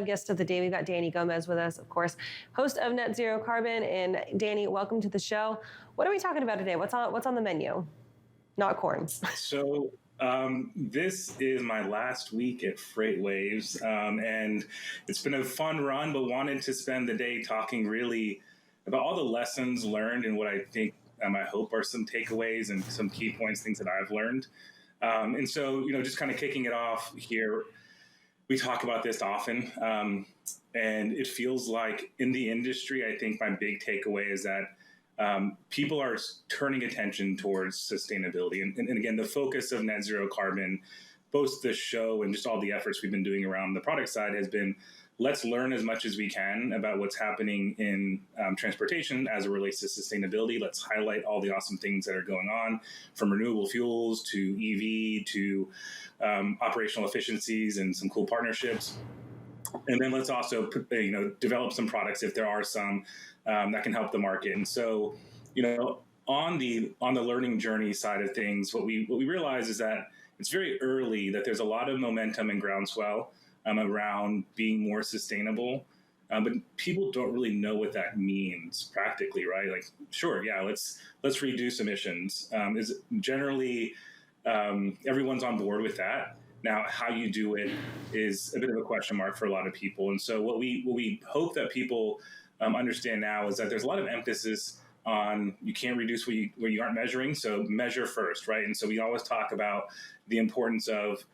Guest of the day, we've got Danny Gomez with us, of course, host of Net Zero Carbon. And Danny, welcome to the show. What are we talking about today? What's on the menu? Not corn. So this is my last week at FreightWaves, and it's been a fun run, but wanted to spend the day talking really about all the lessons learned and what I think, I hope are some takeaways and some key points, things that I've learned. And so, just kind of kicking it off here, we talk about this often, and it feels like in the industry, I think my big takeaway is that people are turning attention towards sustainability. And again, the focus of Net Zero Carbon, both the show and just all the efforts we've been doing around the product side has been, let's learn as much as we can about what's happening in transportation as it relates to sustainability. Let's highlight all the awesome things that are going on, from renewable fuels to EV to operational efficiencies and some cool partnerships. And then let's also develop some products, if there are some, that can help the market. And so, on the learning journey side of things, what we realize is that it's very early, that there's a lot of momentum and groundswell around being more sustainable, but people don't really know what that means practically, right? Like, sure, yeah, let's reduce emissions. Is generally everyone's on board with that. Now, how you do it is a bit of a question mark for a lot of people. And so what we hope that people understand now is that there's a lot of emphasis on you can't reduce where you aren't measuring, so measure first, right? And so we always talk about the importance of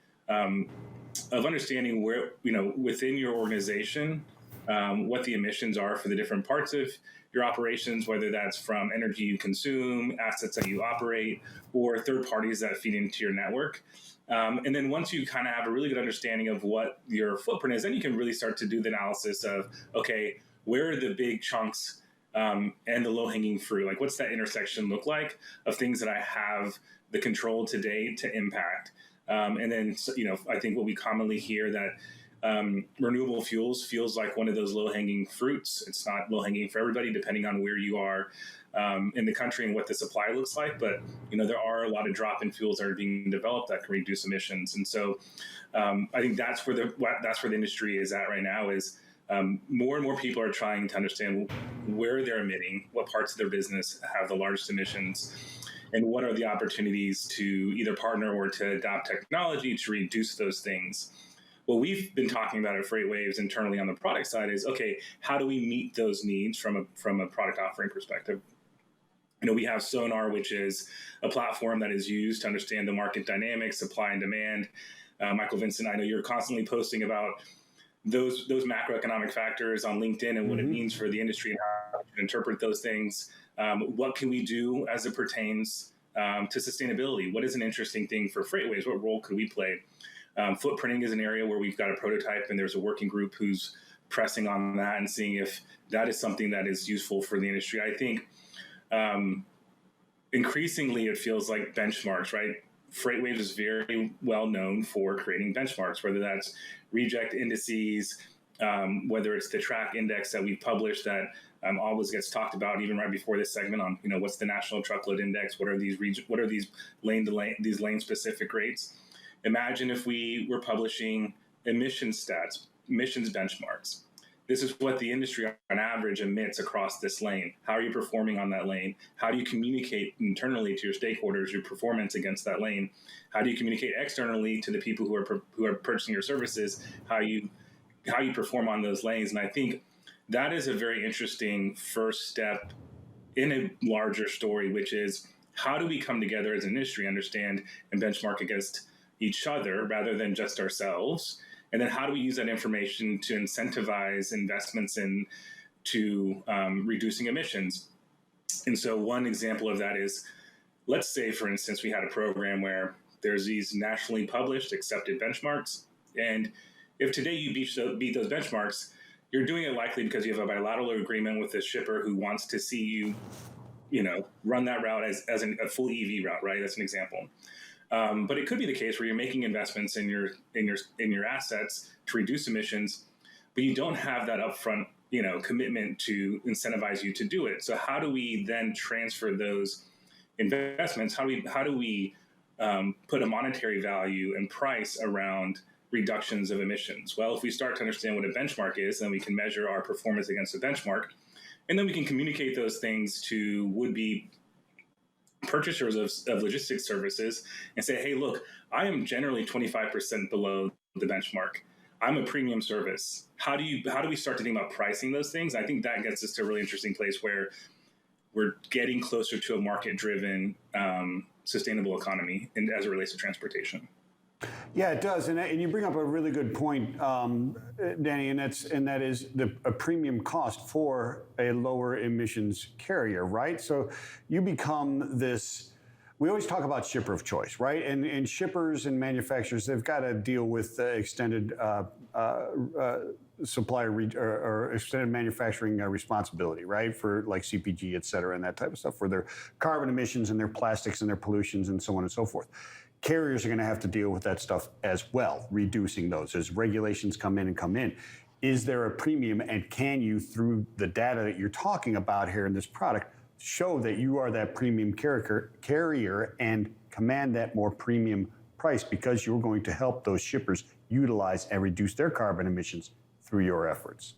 understanding where, within your organization, what the emissions are for the different parts of your operations, whether that's from energy you consume, assets that you operate, or third parties that feed into your network. And then once you kind of have a really good understanding of what your footprint is, then you can really start to do the analysis of, okay, where are the big chunks and the low-hanging fruit? Like, what's that intersection look like of things that I have the control today to impact? And then, I think what we commonly hear that renewable fuels feels like one of those low-hanging fruits. It's not low-hanging for everybody, depending on where you are in the country and what the supply looks like. But, there are a lot of drop-in fuels that are being developed that can reduce emissions. And so I think that's where the industry is at right now, is more and more people are trying to understand where they're emitting, what parts of their business have the largest emissions, and what are the opportunities to either partner or to adopt technology to reduce those things. What we've been talking about at FreightWaves internally on the product side is, okay, how do we meet those needs from a product offering perspective? We have Sonar, which is a platform that is used to understand the market dynamics, supply and demand. Michael Vincent, I know you're constantly posting about those macroeconomic factors on LinkedIn and what it means for the industry and how to interpret those things. What can we do as it pertains to sustainability? What is an interesting thing for FreightWaves? What role could we play? Footprinting is an area where we've got a prototype, and there's a working group who's pressing on that and seeing if that is something that is useful for the industry. I think increasingly it feels like benchmarks, right? FreightWaves is very well known for creating benchmarks, whether that's reject indices, whether it's the track index that we publish that always gets talked about even right before this segment on, what's the National Truckload Index? What are these lane specific rates? Imagine if we were publishing emissions stats, emissions benchmarks. This is what the industry on average emits across this lane. How are you performing on that lane? How do you communicate internally to your stakeholders your performance against that lane? How do you communicate externally to the people who are purchasing your services how you perform on those lanes? And I think that is a very interesting first step in a larger story, which is how do we come together as an industry, understand and benchmark against each other rather than just ourselves? And then how do we use that information to incentivize investments into reducing emissions? And so one example of that is, let's say, for instance, we had a program where there's these nationally published accepted benchmarks. And if today you beat those benchmarks, you're doing it likely because you have a bilateral agreement with a shipper who wants to see you, run that route as a full EV route, right? That's an example. But it could be the case where you're making investments in your assets to reduce emissions, but you don't have that upfront, commitment to incentivize you to do it. So how do we then transfer those investments? How do we put a monetary value and price around reductions of emissions? Well, if we start to understand what a benchmark is, then we can measure our performance against a benchmark. And then we can communicate those things to would-be purchasers of logistics services and say, hey, look, I am generally 25% below the benchmark. I'm a premium service. How do we start to think about pricing those things? I think that gets us to a really interesting place where we're getting closer to a market-driven, sustainable economy as it relates to transportation. Yeah, it does, and you bring up a really good point, Danny, and that is a premium cost for a lower emissions carrier, right? So you become this. We always talk about shipper of choice, right? And shippers and manufacturers, they've got to deal with extended supplier or extended manufacturing responsibility, right? For like CPG, et cetera, and that type of stuff, for their carbon emissions and their plastics and their pollutions and so on and so forth. Carriers are going to have to deal with that stuff as well, reducing those as regulations come in. Is there a premium, and can you, through the data that you're talking about here in this product, show that you are that premium carrier and command that more premium price because you're going to help those shippers utilize and reduce their carbon emissions through your efforts?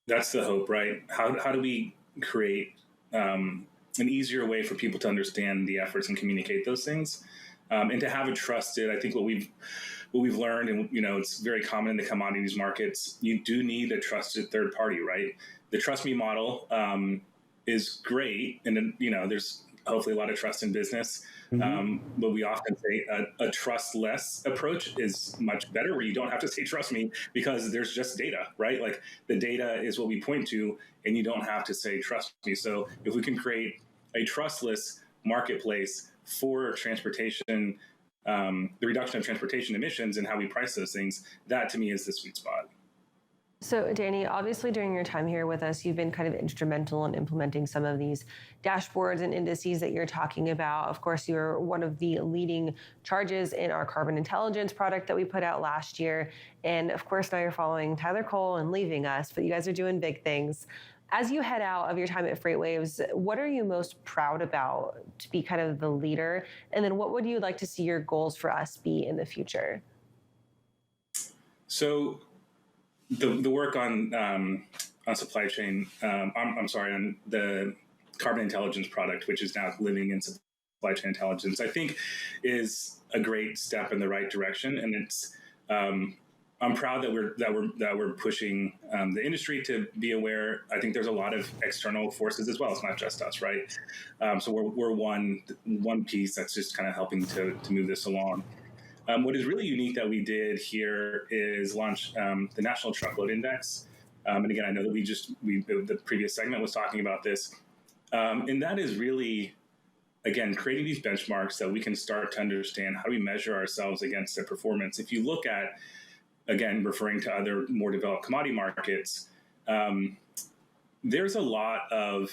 That's the hope, right? How do we create an easier way for people to understand the efforts and communicate those things, and to have a trusted? I think what we've learned, and it's very common in the commodities markets, you do need a trusted third party, right? The trust me model is great, and there's hopefully a lot of trust in business. But we often say a trustless approach is much better, where you don't have to say trust me, because there's just data, right? Like the data is what we point to, and you don't have to say trust me. So if we can create a trustless marketplace for transportation, the reduction of transportation emissions and how we price those things, that to me is the sweet spot. So, Danny, obviously during your time here with us, you've been kind of instrumental in implementing some of these dashboards and indices that you're talking about. Of course, you're one of the leading charges in our carbon intelligence product that we put out last year. And of course, now you're following Tyler Cole and leaving us, but you guys are doing big things. As you head out of your time at FreightWaves, what are you most proud about to be kind of the leader? And then what would you like to see your goals for us be in the future? So the work on supply chain, on the carbon intelligence product, which is now living in supply chain intelligence, I think is a great step in the right direction. And it's, I'm proud that we're pushing the industry to be aware. I think there's a lot of external forces as well. It's not just us, right? So we're one piece that's just kind of helping to move this along. What is really unique that we did here is launch the National Truckload Index. And again, I know that the previous segment was talking about this. And that is really, again, creating these benchmarks that we can start to understand how do we measure ourselves against their performance. If you look at, again, referring to other more developed commodity markets, there's a lot of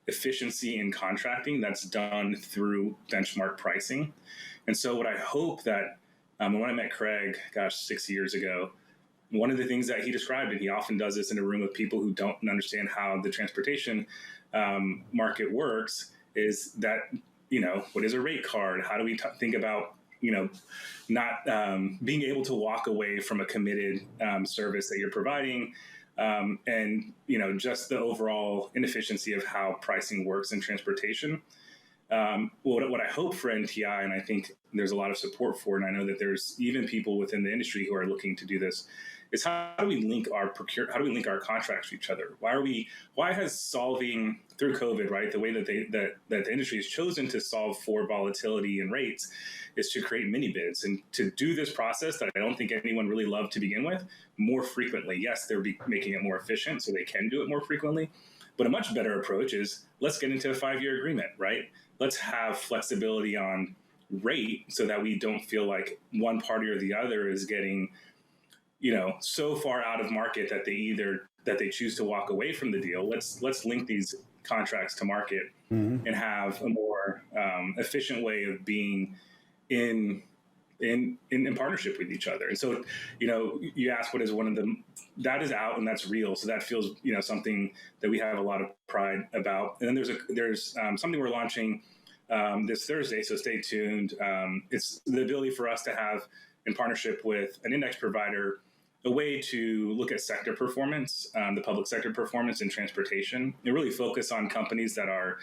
efficiency in contracting that's done through benchmark pricing. And so what I hope that, when I met Craig, 6 years ago, one of the things that he described, and he often does this in a room of people who don't understand how the transportation market works, is that, what is a rate card? How do we think about, not being able to walk away from a committed service that you're providing, and, just the overall inefficiency of how pricing works in transportation. What I hope for NTI, and I think there's a lot of support for, and I know that there's even people within the industry who are looking to do this, is how do we link our contracts to each other? Why has solving through COVID, right, the way that the industry has chosen to solve for volatility and rates is to create mini bids and to do this process that I don't think anyone really loved to begin with more frequently. Yes, they're making it more efficient so they can do it more frequently, but a much better approach is let's get into a 5-year agreement, right? Let's have flexibility on rate so that we don't feel like one party or the other is getting, so far out of market that they choose to walk away from the deal. Let's link these contracts to market and have a more efficient way of being in partnership with each other. And so, you asked what is one of them, that is out and that's real. So that feels, something that we have a lot of pride about. And then there's something we're launching this Thursday, so stay tuned. It's the ability for us to have in partnership with an index provider, a way to look at sector performance, the public sector performance in transportation, and really focus on companies that are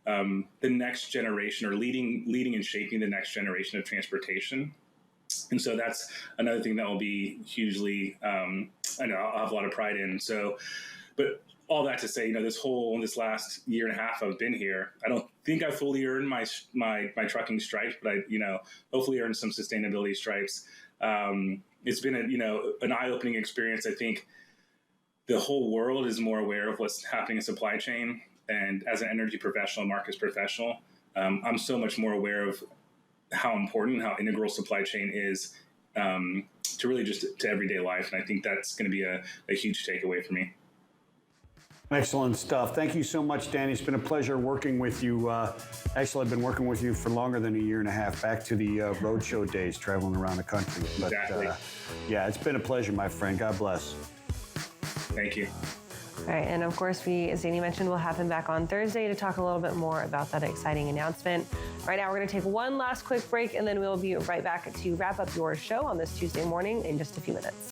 the next generation or leading and shaping the next generation of transportation. And so that's another thing that will be hugely, I know I'll have a lot of pride in. So, but all that to say, this last year and a half I've been here, I don't think I fully earned my trucking stripes, but I, hopefully earned some sustainability stripes. It's been an eye-opening experience. I think the whole world is more aware of what's happening in supply chain. And as an energy professional, markets professional, I'm so much more aware of how important, how integral supply chain is to really just to everyday life. And I think that's going to be a huge takeaway for me. Excellent stuff. Thank you so much, Danny. It's been a pleasure working with you. Actually, I've been working with you for longer than a year and a half, back to the roadshow days, traveling around the country. But Exactly. yeah, it's been a pleasure, my friend. God bless. Thank you. All right, and of course, as Danny mentioned, we'll have him back on Thursday to talk a little bit more about that exciting announcement. Right now, we're going to take one last quick break, and then we'll be right back to wrap up your show on this Tuesday morning in just a few minutes.